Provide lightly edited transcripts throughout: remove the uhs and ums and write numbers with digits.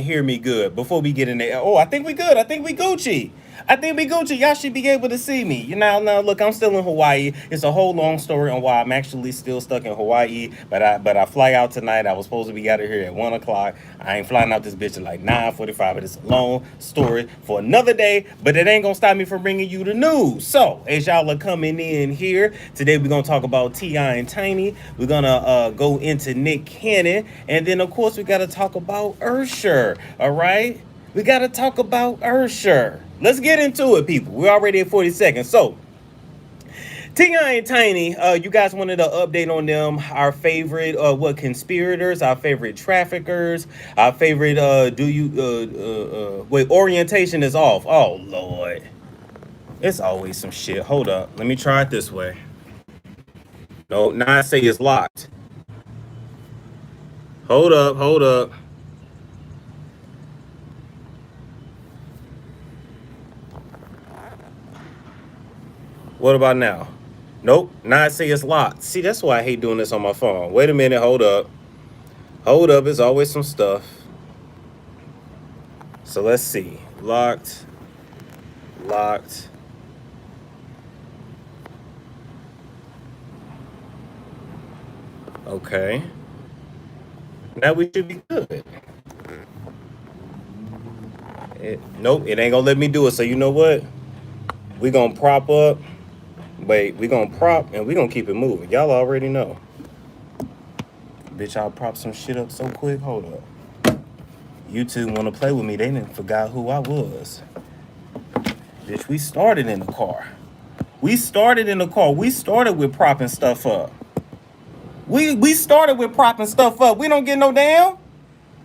hear me good before we get in there. Oh, I think we good. I think we Gucci. I think we Gucci. Y'all should be able to see me. You know, now look, I'm still in Hawaii. It's a whole long story on why I'm actually still stuck in Hawaii. But I fly out tonight. I was supposed to be out of here at 1 o'clock. I ain't flying out this bitch at like 9:45. But it's a long story for another day. But it ain't gonna stop me from bringing you the news. So as y'all are coming in here today, we're gonna talk about T.I. and Tiny. We're gonna go into Nick Cannon, and then of course we gotta talk about Usher. All right, we gotta talk about Usher. Let's get into it, people. We're already at 40 seconds. So, T.I. and Tiny, you guys wanted an update on them. Our favorite, conspirators, our favorite traffickers, our favorite, wait, orientation is off. Oh, Lord. It's always some shit. Hold up. Let me try it this way. No, now I say it's locked. Hold up, hold up. What about now? Nope. Now I say it's locked. See, that's why I hate doing this on my phone. Wait a minute. Hold up. Hold up. It's always some stuff. So let's see. Locked. Locked. Okay. Now we should be good. Nope. It ain't gonna let me do it. So you know what? We gonna prop up. Wait. We gonna prop and we gonna keep it moving. Y'all already know. Bitch, I'll prop some shit up so quick. Hold up. YouTube want to play with me. They didn't forgot who I was. Bitch, we started in the car. We started in the car. We started with propping stuff up. We started with propping stuff up. We don't get no damn.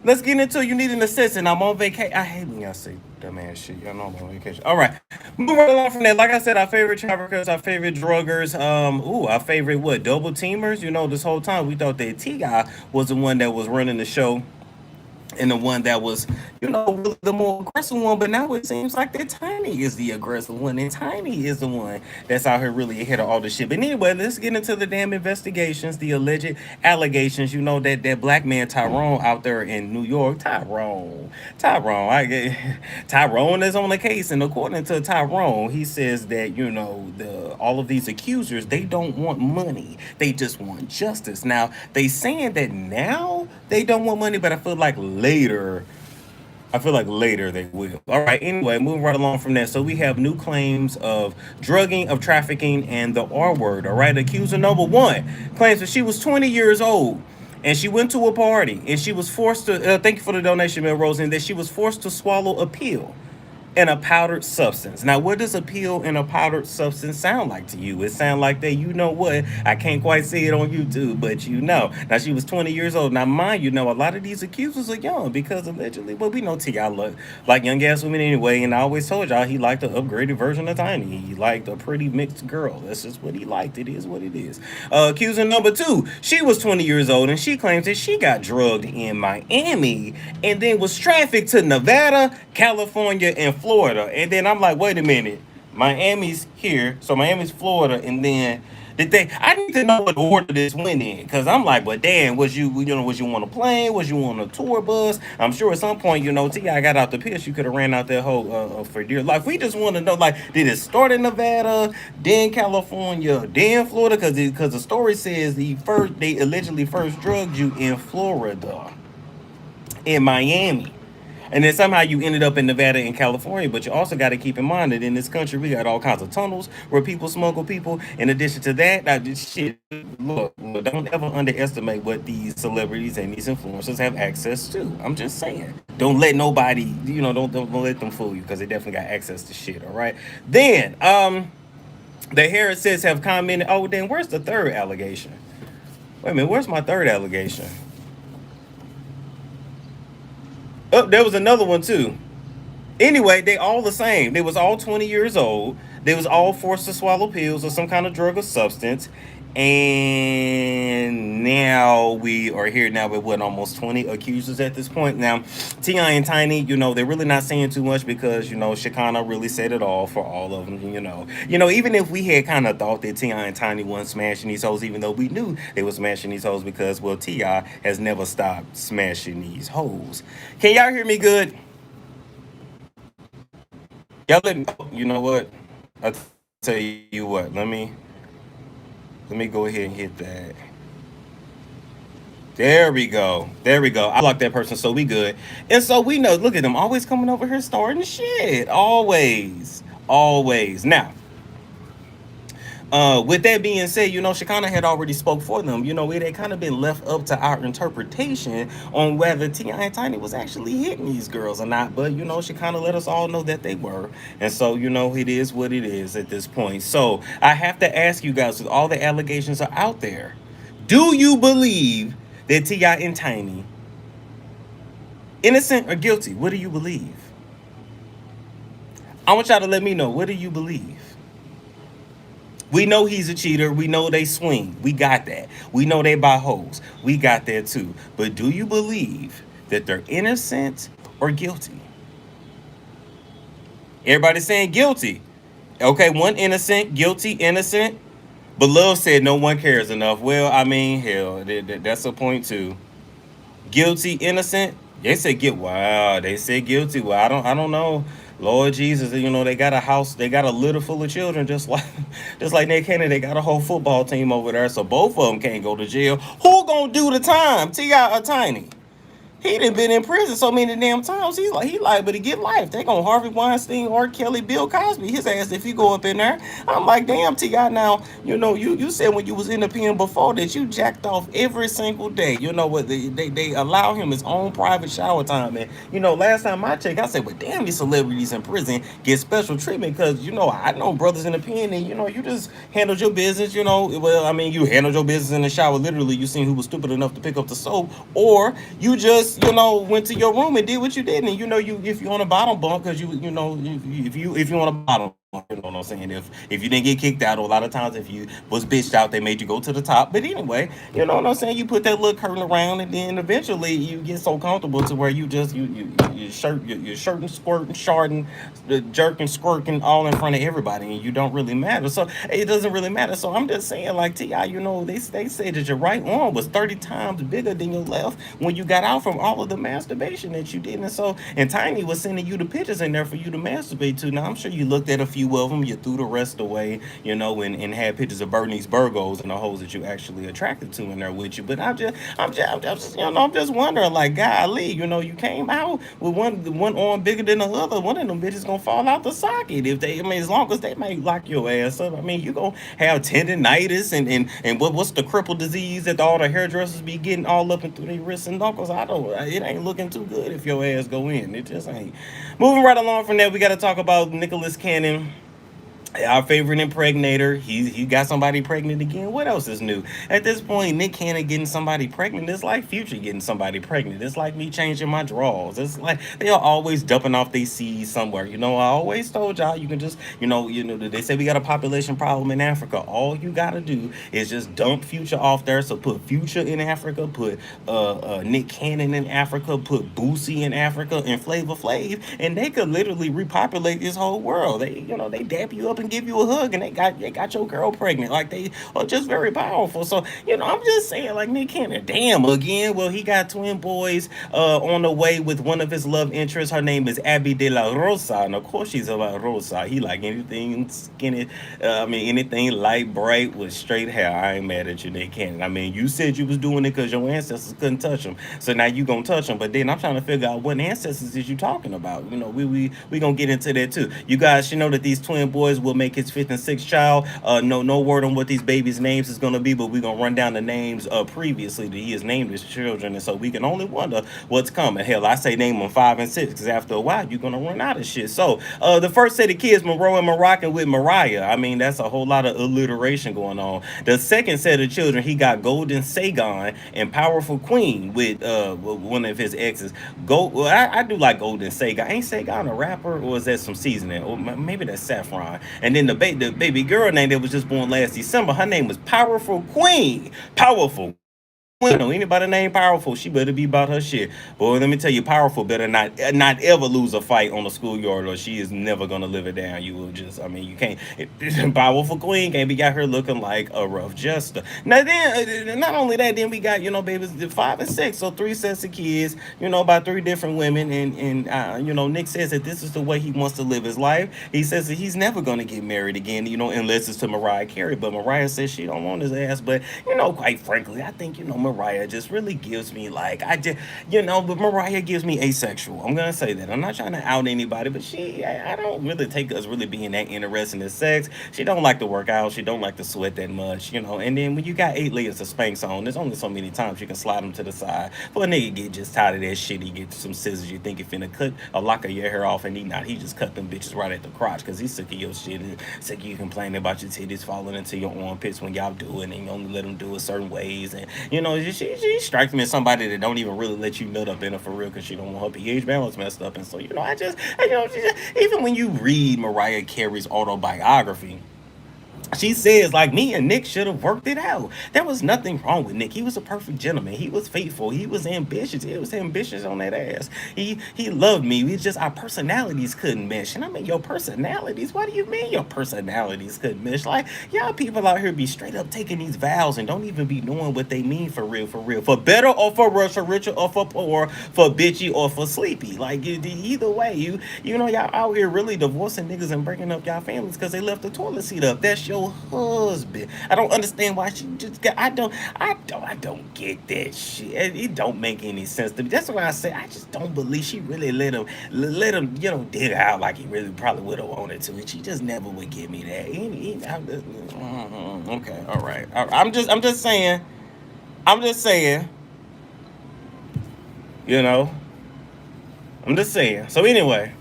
Let's get into you need an assistant. I'm on vacation. I hate when y'all say dumbass shit. Y'all know I'm on vacation. All right. Moving right along from that. Like I said, our favorite traffickers, our favorite druggers, our favorite what? Double teamers. You know, this whole time we thought that T.I. was the one that was running the show and the one that was, the more aggressive one. But now it seems like that Tiny is the aggressive one, and Tiny is the one that's out here really ahead of all the shit. But anyway, let's get into the damn investigations, the alleged allegations. You know that black man Tyrone out there in New York, Tyrone, Tyrone is on the case, and according to Tyrone, he says that all of these accusers, they don't want money, they just want justice. Now they saying that now they don't want money, but I feel like later they will. All right. Anyway, moving right along from that. So we have new claims of drugging, of trafficking, and the R word. All right. Accuser number one claims that she was 20 years old and she went to a party and she was forced to. Thank you for the donation, Melrose. And that she was forced to swallow a pill in a powdered substance. Now, what does a pill in a powdered substance sound like to you? It sound like that, you know what? I can't quite see it on YouTube, but you know. Now, she was 20 years old. Now, mind you, know, a lot of these accusers are young because allegedly, well, we know T.I. look like young ass women anyway, and I always told y'all he liked the upgraded version of Tiny. He liked a pretty mixed girl. That's just what he liked. It is what it is. Accuser number two, she was 20 years old, and she claims that she got drugged in Miami and then was trafficked to Nevada, California, and Florida. And then I'm like, wait a minute, Miami's here, so Miami's Florida, and then I need to know what order this went in, because I'm like, well, damn, was you on a plane, was you on a tour bus? I'm sure at some point, T.I. got out the piss, you could have ran out that whole for dear life. We just want to know, like, did it start in Nevada, then California, then Florida? Because the story says they allegedly first drugged you in Florida, in Miami. And then somehow you ended up in Nevada and California. But you also got to keep in mind that in this country, we got all kinds of tunnels where people smuggle people. In addition to that, look, don't ever underestimate what these celebrities and these influencers have access to. I'm just saying. Don't let nobody, don't let them fool you, because they definitely got access to shit, all right? Then, the Harrises have commented, oh, then where's the third allegation? Wait a minute, where's my third allegation? Oh, there was another one too. Anyway, they all the same. They was all 20 years old. They was all forced to swallow pills or some kind of drug or substance. And now we are here now with what, almost 20 accusers at this point. Now, T.I. and Tiny, they're really not saying too much because, Shekinah really said it all for all of them, even if we had kind of thought that T.I. and Tiny weren't smashing these hoes, even though we knew they were smashing these hoes because, well, T.I. has never stopped smashing these hoes. Can y'all hear me good? Y'all let me, you know what? I'll tell you what, let me go ahead and hit that. There we go. There we go. I blocked that person, so we good. And so we know, look at them always coming over here starting shit. Always. Always. Now, with that being said, Shekinah had already spoke for them. It had kind of been left up to our interpretation on whether T.I. and Tiny was actually hitting these girls or not. But, Shekinah let us all know that they were. And so, it is what it is at this point. So I have to ask you guys, with all the allegations are out there, do you believe that T.I. and Tiny innocent or guilty? What do you believe? I want y'all to let me know. What do you believe? We know he's a cheater. We know they swing. We got that. We know they buy hoes. We got that too. But do you believe that they're innocent or guilty? Everybody's saying guilty. Okay, one innocent, guilty, innocent. But Love said no one cares enough. Well, I mean, hell, that's a point too. Guilty, innocent. They said get wow. They said guilty. Well, I don't know. Lord Jesus, they got a house, they got a litter full of children, just like just like Nick Cannon. They got a whole football team over there, so both of them can't go to jail. Who gonna do the time? T.I. or Tiny? He done been in prison so many damn times. He liable to get life. They gonna Harvey Weinstein, R. Kelly, Bill Cosby his ass if he go up in there. I'm like, damn, T.I. Now, you said when you was in the pen before that you jacked off every single day. You know what? They allow him his own private shower time. And last time I checked, I said, well, damn, these celebrities in prison get special treatment because I know brothers in the pen and you just handled your business. Well, I mean, you handled your business in the shower. Literally, you seen who was stupid enough to pick up the soap, or you just went to your room and did what you did, and you if you on a bottom bunk because if you on a bottom. You know what I'm saying? If you didn't get kicked out, or a lot of times if you was bitched out, they made you go to the top. But anyway, you know what I'm saying? You put that little curtain around, and then eventually you get so comfortable to where you just your shirt and squirting, sharding, jerking, squirting all in front of everybody, and you don't really matter. So it doesn't really matter. So I'm just saying, like T.I., they say that your right arm was 30 times bigger than your left when you got out from all of the masturbation that you did, and Tiny was sending you the pictures in there for you to masturbate to. Now I'm sure you looked at a few of them, you threw the rest away, and had pictures of Bernice Burgos and the hoes that you actually attracted to in there with you. But I'm just wondering, like, golly, you came out with one arm bigger than the other. One of them bitches gonna fall out the socket if they. I mean, as long as they may lock your ass up. I mean, you gonna have tendonitis and what's the cripple disease that all the hairdressers be getting all up and through their wrists and knuckles. It ain't looking too good if your ass go in. It just ain't. Moving right along from that, we got to talk about Nicholas Cannon, our favorite impregnator. He got somebody pregnant again. What else is new? At this point, Nick Cannon getting somebody pregnant. It's like Future getting somebody pregnant. It's like me changing my drawers. It's like they are always dumping off their seeds somewhere. I always told y'all you can just, they say we got a population problem in Africa. All you gotta do is just dump Future off there. So put Future in Africa, put Nick Cannon in Africa, put Boosie in Africa, and Flavor Flav, and they could literally repopulate this whole world. They dap you up and give you a hug, and they got your girl pregnant. Like, they are just very powerful. So I'm just saying, like, Nick Cannon, damn, again. Well, he got twin boys on the way with one of his love interests. Her name is Abby de la Rosa, and of course she's a la Rosa. He like anything skinny, anything light, bright with straight hair. I ain't mad at you, Nick Cannon. I mean, you said you was doing it because your ancestors couldn't touch them, so now you gonna touch them. But then I'm trying to figure out what ancestors is you talking about. We gonna get into that too. You guys should know that these twin boys will make his fifth and sixth child. No word on what these babies' names is gonna be, but we're gonna run down the names previously that he has named his children, and so we can only wonder what's coming. Hell, I say name them 5 and 6, because after a while you're gonna run out of shit. So the first set of kids, Monroe and Moroccan with Mariah. I mean, that's a whole lot of alliteration going on. The second set of children, he got Golden Sagon and Powerful Queen with one of his exes. I do like Golden Sagon. Ain't Sagon a rapper, or is that some seasoning? Or maybe that's Saffron. And then the baby girl name that was just born last December, her name was Powerful Queen. Powerful. Know anybody named Powerful, she better be about her shit. Boy, let me tell you, Powerful better not ever lose a fight on the schoolyard, or she is never gonna live it down. You will just, I mean, you can't. Powerful Queen can't be got her looking like a rough jester. Now then, not only that, then we got babies 5 and 6, so 3 sets of kids, by 3 different women, and Nick says that this is the way he wants to live his life. He says that he's never gonna get married again, unless it's to Mariah Carey. But Mariah says she don't want his ass. But quite frankly, I think Mariah just really gives me like but Mariah gives me asexual. I'm gonna say that. I'm not trying to out anybody, but I don't really take us really being that interested in sex. She don't like to work out. She don't like to sweat that much, And then when you got 8 layers of Spanx on, there's only so many times you can slide them to the side. For a nigga get just tired of that shit, he get some scissors. You think he finna cut a lock of your hair off, and he not. He just cut them bitches right at the crotch because he's sick of your shit and sick of you complaining about your titties falling into your armpits when y'all do it, and you only let them do it certain ways. And she strikes me as somebody that don't even really let you nut up in her for real because she don't want her pH balance messed up. And so even when you read Mariah Carey's autobiography, she says, like, me and Nick should have worked it out. There was nothing wrong with Nick. He was a perfect gentleman. He was faithful. He was ambitious. He was ambitious on that ass. He loved me. We just, our personalities couldn't mesh. And I mean, your personalities? What do you mean your personalities couldn't mesh? Like, y'all people out here be straight up taking these vows and don't even be knowing what they mean for real, for real. For better or for worse, for richer or for poor, for bitchy or for sleepy. Like, either way, y'all out here really divorcing niggas and breaking up y'all families because they left the toilet seat up. That's your husband. I don't understand why she just got. I don't get that shit. It don't make any sense to me. That's why I say I just don't believe she really let him dig out like he really probably would have wanted to, and she just never would give me that. Okay, all right. I'm just saying. I'm just saying. I'm just saying. So anyway,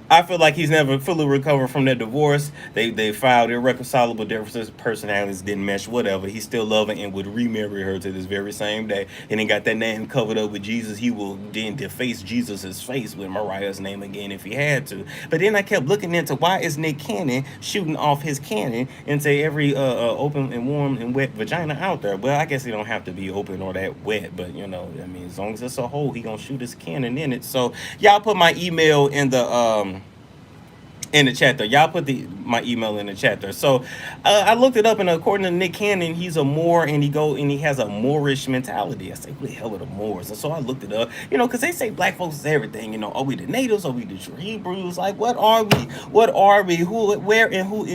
I feel like he's never fully recovered from that divorce. They filed irreconcilable differences, personalities didn't mesh, whatever. He still loved her and would remarry her to this very same day. And then got that name covered up with Jesus. He will then deface Jesus's face with Mariah's name again if he had to. But then I kept looking into why is Nick Cannon shooting off his cannon into every open and warm and wet vagina out there. Well, I guess he don't have to be open or that wet, but I mean, as long as it's a hole, he gonna shoot his cannon in it. So y'all put my email in the chat there. Y'all put my email in the chat there. So I looked it up, and according to Nick Cannon, he's a Moor, and he has a Moorish mentality. I say, who the hell are the Moors? And so I looked it up, because they say black folks is everything. Are we the natives? Are we the true Hebrews? Like, what are we? What are we? Who? Where? And who?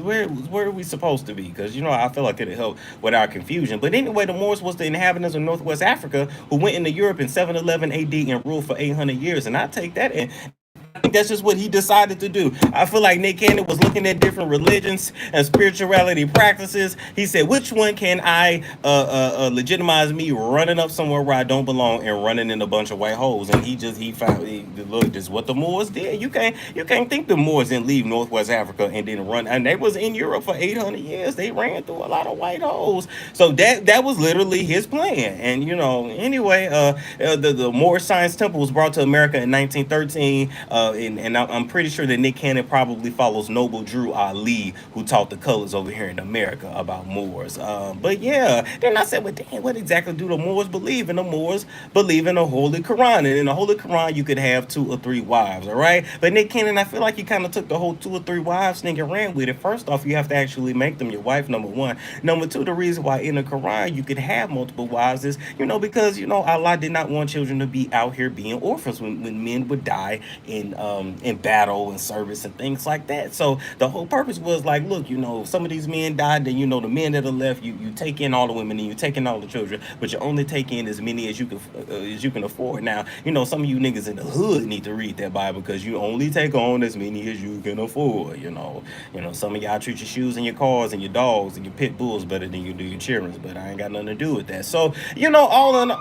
Where are we supposed to be? Because I feel like it'll help with our confusion. But anyway, the Moors was the inhabitants of Northwest Africa who went into Europe in 711 AD and ruled for 800 years. And I take that in. I think that's just what he decided to do. I feel like Nick Cannon was looking at different religions and spirituality practices. He said, which one can I legitimize me running up somewhere where I don't belong and running in a bunch of white holes? And he found, look, this is what the Moors did. You can't think the Moors didn't leave Northwest Africa and didn't run. And they was in Europe for 800 years. They ran through a lot of white holes. So that was literally his plan. And, anyway, the Moorish Science Temple was brought to America in 1913. And I'm pretty sure that Nick Cannon probably follows Noble Drew Ali, who taught the colors over here in America about Moors. But yeah, then I said, well, damn, what exactly do the Moors believe? And the Moors believe in the Holy Quran. And in the Holy Quran, you could have 2 or 3 wives, all right? But Nick Cannon, I feel like he kind of took the whole 2 or 3 wives thing and ran with it. First off, you have to actually make them your wife, number one. Number two, the reason why in the Quran you could have multiple wives is, because, Allah did not want children to be out here being orphans when men would die in battle and service and things like that. So the whole purpose was like, look, some of these men died, then the men that are left, you take in all the women and you take in all the children, but you only take in as many as you can afford. Now, some of you niggas in the hood need to read that Bible because you only take on as many as you can afford. Some of y'all treat your shoes and your cars and your dogs and your pit bulls better than you do your children, but I ain't got nothing to do with that. So all in.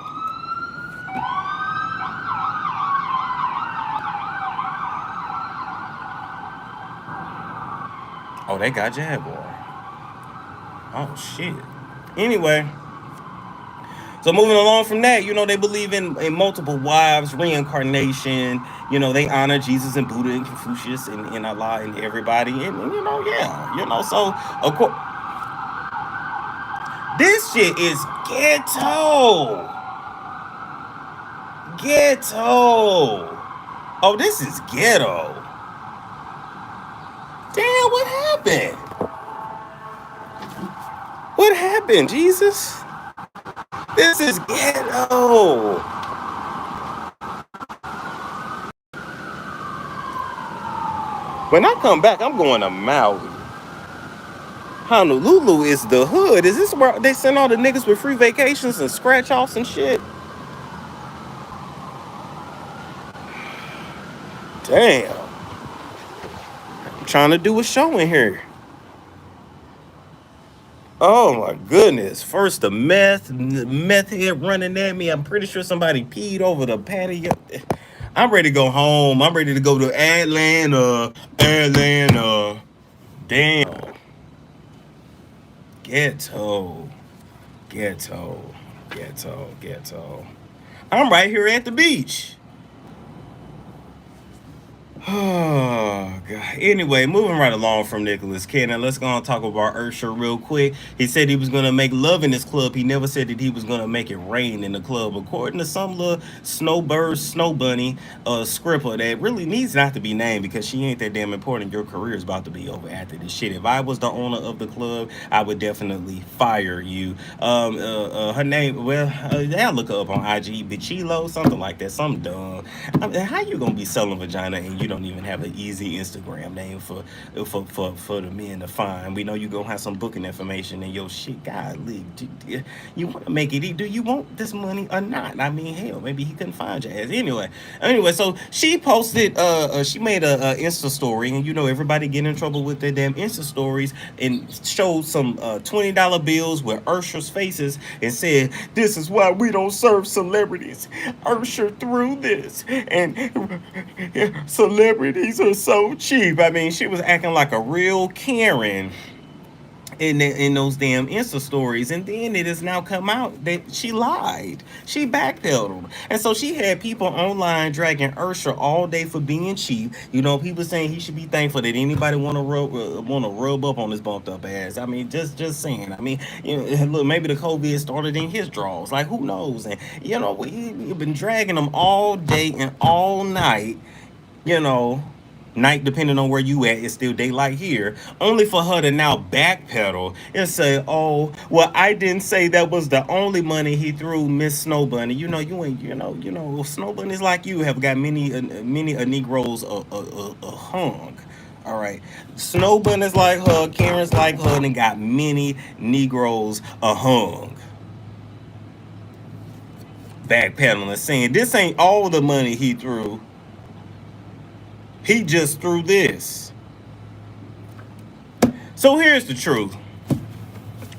Oh, they got Jaguar. Oh, shit. Anyway, So moving along from that, they believe in multiple wives, reincarnation. They honor Jesus and Buddha and Confucius and Allah and everybody. And yeah, so of course, this shit is ghetto. Ghetto. Oh, this is ghetto. Damn, what happened? What happened, Jesus? This is ghetto. When I come back, I'm going to Maui. Honolulu is the hood. Is this where they send all the niggas with free vacations and scratch offs and shit? Damn. I'm trying to do a show in here. Oh my goodness. First the meth head running at me. I'm pretty sure somebody peed over the patio. I'm ready to go home. I'm ready to go to Atlanta. Damn. Ghetto. I'm right here at the beach. Oh, God. Anyway, moving right along from Nicholas Cannon, let's go and talk about Usher real quick. He said he was going to make love in his club. He never said that he was going to make it rain in the club. According to some little snowbird, snow bunny, scripper that really needs not to be named because she ain't that damn important. Your career is about to be over after this shit. If I was the owner of the club, I would definitely fire you. Her name, well, I'll look her up on IG, Bichilo, something like that, something dumb. I mean, how you going to be selling vagina and you don't even have an easy Instagram name for the men to find? We know you gonna have some booking information and your shit. Golly, you want to make it? Do you want this money or not? I mean, hell, maybe he couldn't find your ass. Anyway, so she posted, she made a Insta story, and everybody getting in trouble with their damn Insta stories, and showed some $20 bills with Usher's faces and said, "This is why we don't serve celebrities. Usher threw this, and celebrities are so cheap." I mean, she was acting like a real Karen in those damn Insta stories, and then it has now come out that she lied. She backpedaled, and so she had people online dragging Usher all day for being cheap. People saying he should be thankful that anybody want to rub up on his bumped up ass. I mean, just saying. I mean, look, maybe the COVID started in his drawers. Like, who knows? And we've been dragging them all day and all night. you know, night, depending on where you at, it's still daylight here. Only for her to now backpedal and say, "Oh, well, I didn't say that was the only money he threw, Miss Snow Bunny. You ain't, Snow Bunnies like you have got many Negroes hung." All right, Snow Bunnies like her, Karens like her, and got many Negroes hung. Backpedaling, saying this ain't all the money he threw. He just threw this. So here's the truth.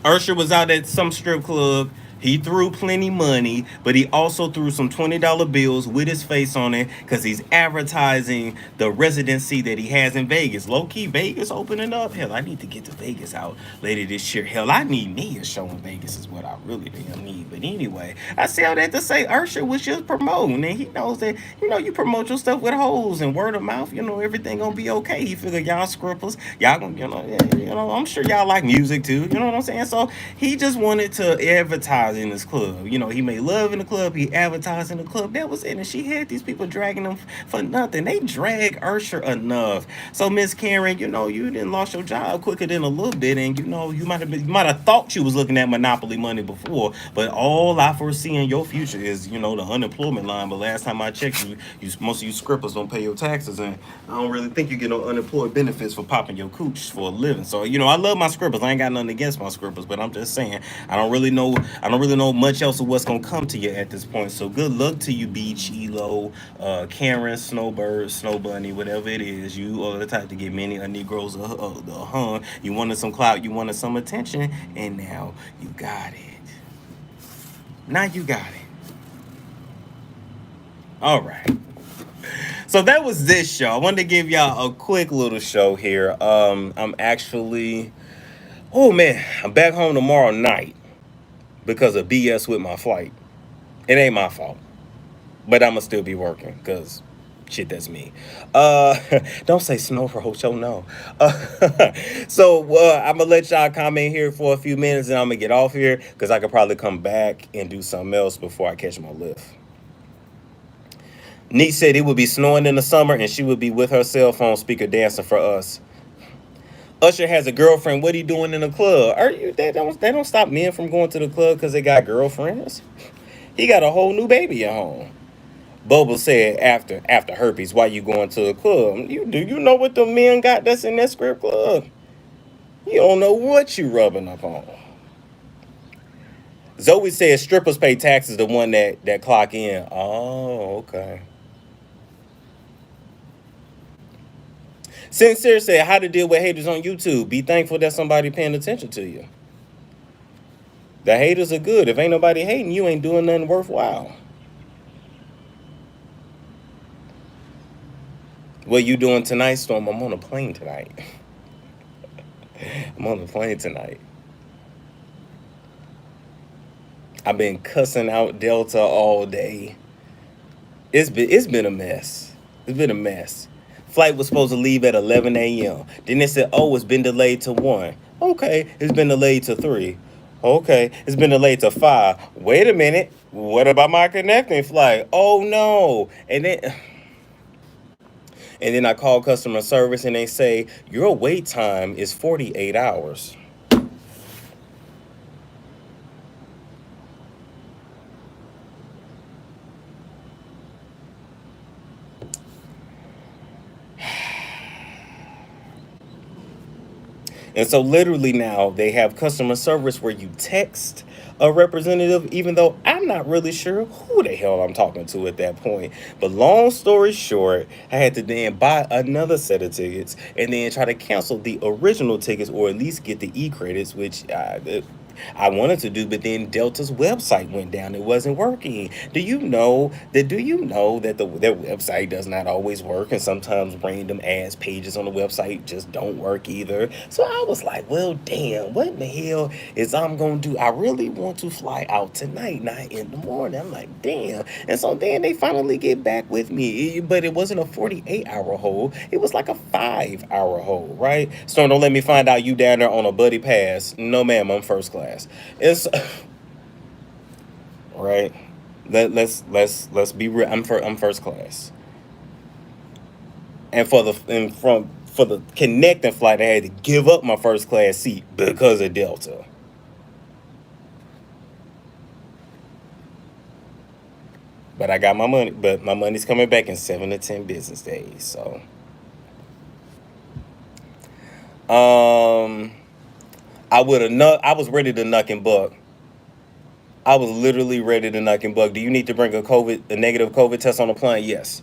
Usher was out at some strip club. He threw plenty money, but he also threw some $20 bills with his face on it because he's advertising the residency that he has in Vegas. Low key, Vegas opening up. Hell, I need to get to Vegas out later this year. Hell, I need me a show in Vegas is what I really damn need. But anyway, I say all that to say Usher was just promoting, and he knows that you promote your stuff with hoes and word of mouth. Everything gonna be okay. He figured y'all scrippers, y'all gonna I'm sure y'all like music too. You know what I'm saying? So he just wanted to advertise in this club. He made love in the club. He advertised in the club. That was it. And she had these people dragging him for nothing. They drag Usher enough. So Miss Karen, you didn't lost your job quicker than a little bit, and you might have thought you was looking at monopoly money before, but all I foresee in your future is the unemployment line. But last time I checked, most of you scrippers don't pay your taxes, and I don't really think you get no unemployed benefits for popping your cooch for a living. So I love my scrippers. I ain't got nothing against my scrippers, but I'm just saying I don't really know much else of what's gonna come to you at this point. So good luck to you, Beach, Elo, Karen, Snowbird, Snow Bunny, whatever it is. You are the type to get many Negroes hung. You wanted some clout, you wanted some attention, and now you got it. Now you got it. All right. So that was this show. I wanted to give y'all a quick little show here. I'm actually, oh man, I'm back home tomorrow night because of BS with my flight. It ain't my fault, but I'ma still be working because shit, that's me. Don't say snow for Hocho, no. So I'm gonna let y'all comment here for a few minutes, and I'm gonna get off here because I could probably come back and do something else before I catch my lift. Neat said it would be snowing in the summer and she would be with her cell phone speaker dancing for us. Usher has a girlfriend. What he doing in the club? Are you? They don't stop men from going to the club because they got girlfriends. He got a whole new baby at home. Boba said after herpes, why you going to the club? You know what the men got that's in that script club? You don't know what you rubbing up on. Zoe said strippers pay taxes, the one that clock in. Oh, okay. Sincere said how to deal with haters on YouTube. Be thankful that somebody paying attention to you. The haters are good. If ain't nobody hating, you ain't doing nothing worthwhile. What you doing tonight, Storm? I'm on a plane tonight. I'm on the plane tonight. I've been cussing out Delta all day. It's been a mess. It's been a mess. Flight was supposed to leave at 11 a.m. Then they said, oh, it's been delayed to 1. Okay, it's been delayed to 3. Okay, it's been delayed to 5. Wait a minute. What about my connecting flight? Oh no. And then I call customer service and they say, your wait time is 48 hours. And so literally now they have customer service where you text a representative, even though I'm not really sure who the hell I'm talking to at that point. But long story short, I had to then buy another set of tickets and then try to cancel the original tickets or at least get the e-credits, which I wanted to do, but then Delta's website went down. It wasn't working. Do you know that their website does not always work, and sometimes random ass pages on the website just don't work either. So I was like, well, damn, what in the hell is I'm gonna do? I really want to fly out tonight, not in the morning. I'm like, damn. And so then they finally get back with me, but it wasn't a 48-hour hold. It was like a 5-hour hold, right? So don't let me find out you down there on a buddy pass. No, ma'am, I'm first class. It's right. Let's be real. I'm first class, and for the connecting flight, I had to give up my first class seat because of Delta. But I got my money. But my money's coming back in 7 to 10 business days. So, um, I was ready to nuck and buck. I was literally ready to nuck and buck. Do you need to bring a negative COVID test on the plane? Yes.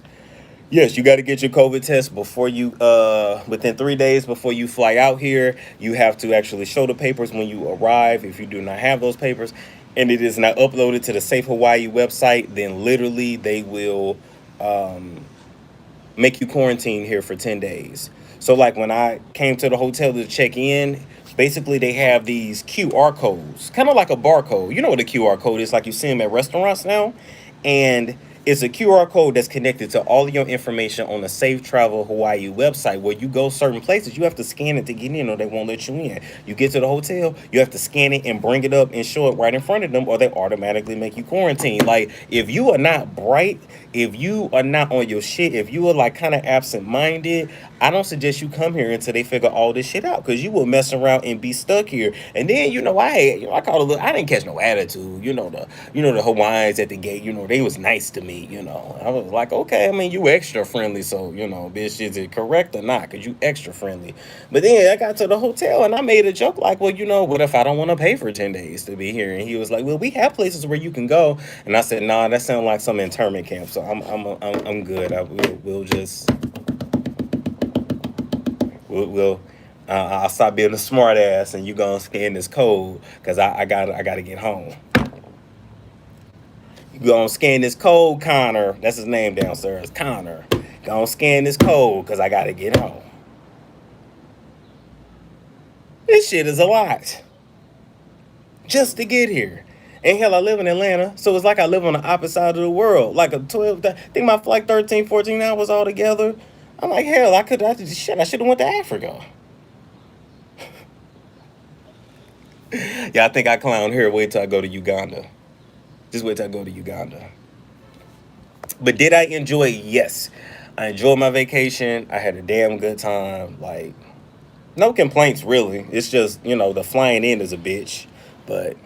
Yes, you got to get your COVID test before you, within 3 days before you fly out here. You have to actually show the papers when you arrive. If you do not have those papers and it is not uploaded to the Safe Hawaii website, then literally they will make you quarantine here for 10 days. So like when I came to the hotel to check in, basically they have these QR codes, kind of like a barcode. You know what a QR code is, like you see them at restaurants now. And it's a QR code that's connected to all of your information on the Safe Travel Hawaii website. Where you go certain places, you have to scan it to get in or they won't let you in. You get to the hotel, you have to scan it and bring it up and show it right in front of them or they automatically make you quarantine. Like, if you are not bright, if you are not on your shit, if you are like kind of absent-minded, I don't suggest you come here until they figure all this shit out, because you will mess around and be stuck here. And then I call it. I didn't catch no attitude. The Hawaiians at the gate. They was nice to me. I was like, okay. I mean, you extra friendly, so bitch, is it correct or not? Cause you extra friendly. But then I got to the hotel and I made a joke like, well, what if I don't want to pay for 10 days to be here? And he was like, well, we have places where you can go. And I said, nah, that sounds like some internment camp. So I'm good. We'll just. We'll I'll stop being a smart ass and you gonna scan this code because I gotta get home. You gonna scan this code, Connor. That's his name downstairs, Connor. Gonna scan this code because I gotta get home. This shit is a lot just to get here. And hell, I live in Atlanta, so it's like I live on the opposite side of the world. Like a 12, I think my flight 13, 14 hours altogether. I'm like, hell, I should have went to Africa. Yeah, I think I clown here. Wait till I go to Uganda. Just wait till I go to Uganda. But did I enjoy it? Yes. I enjoyed my vacation. I had a damn good time. Like, no complaints, really. It's just, the flying in is a bitch. But,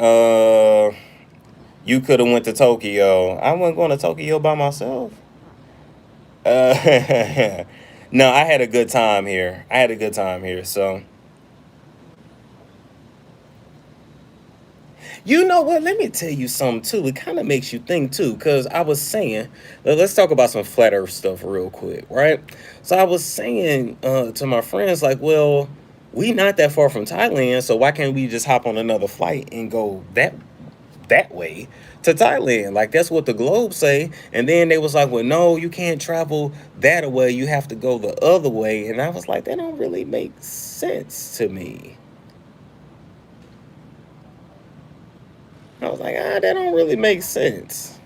uh, you could have went to Tokyo. I wasn't going to Tokyo by myself. No, I had a good time here. I had a good time here. So, you know what? Let me tell you something too. It kind of makes you think too, because I was saying, let's talk about some flat Earth stuff real quick, right? So I was saying to my friends, like, well, we not that far from Thailand, so why can't we just hop on another flight and go that way to Thailand? Like that's what the Globe say. And then they was like, well, no, you can't travel that way. You have to go the other way. And I was like, that don't really make sense to me. I was like, that don't really make sense.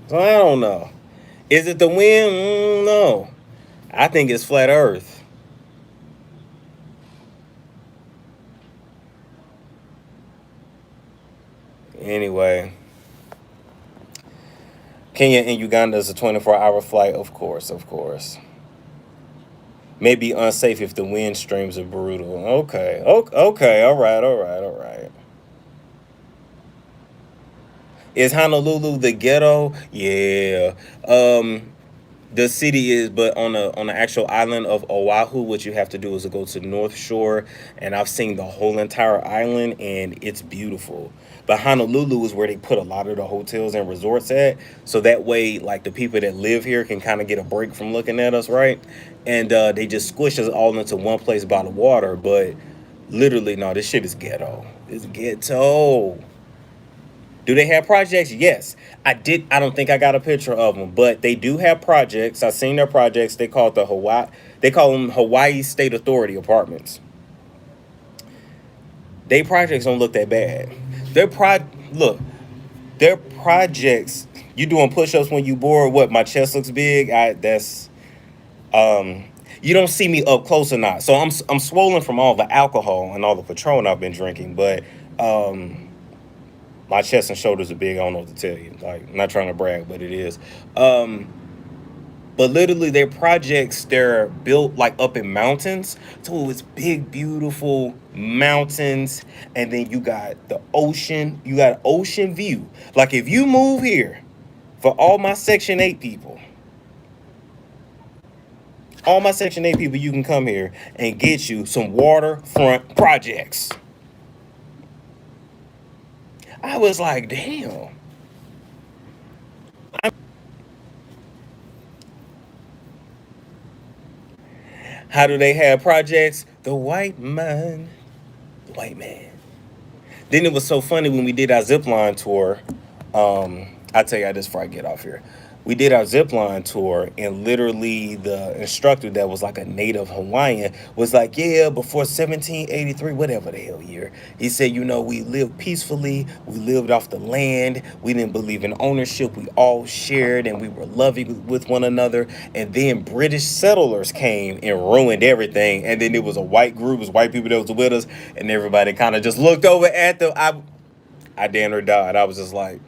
So I don't know. Is it the wind? No. I think it's flat Earth. Anyway, Kenya and Uganda is a 24-hour flight, of course, of course. May be unsafe if the wind streams are brutal. Okay, okay, all right, all right, all right. Is Honolulu the ghetto? Yeah. The city is, but on the actual island of Oahu, what you have to do is to go to the North Shore, and I've seen the whole entire island, and it's beautiful. But Honolulu is where they put a lot of the hotels and resorts at, so that way, like the people that live here can kind of get a break from looking at us, right? And they just squish us all into one place by the water. But literally, no, this shit is ghetto. It's ghetto. Do they have projects? Yes. I don't think I got a picture of them, but they do have projects. I've seen their projects. They call it the Hawaii. They call them Hawaii State Authority apartments. They projects don't look that bad. Look, their projects. You doing push-ups when you bored? What? My chest looks big. You don't see me up close or not. So I'm swollen from all the alcohol and all the Patron I've been drinking, but my chest and shoulders are big. I don't know what to tell you. Like, I'm not trying to brag, but it is. But literally, their projects, they're built like up in mountains. So it's big, beautiful mountains. And then you got the ocean. You got ocean view. Like, if you move here, for all my Section 8 people, you can come here and get you some waterfront projects. I was like, damn. How do they have projects? The white man. The white man. Then it was so funny when we did our zipline tour. I'll tell you this before I get off here. We did our zipline tour, and literally the instructor that was like a native Hawaiian was like, yeah, before 1783, whatever the hell year, he said, we lived peacefully, we lived off the land, we didn't believe in ownership, we all shared, and we were loving with one another. And then British settlers came and ruined everything, and then it was a white group, it was white people that was with us, and everybody kind of just looked over at them. I damn near died. I was just like,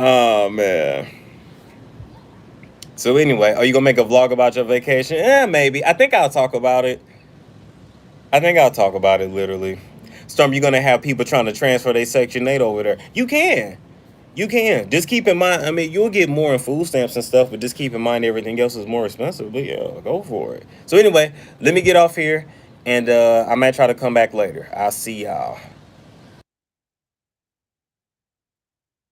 oh man. So anyway, are you gonna make a vlog about your vacation? Yeah, maybe. I think I'll talk about it literally. Storm, you're gonna have people trying to transfer their Section 8 over there. You can. You can. Just keep in mind, I mean, you'll get more in food stamps and stuff, but just keep in mind everything else is more expensive. But yeah, go for it. So anyway, let me get off here, and I might try to come back later. I'll see y'all.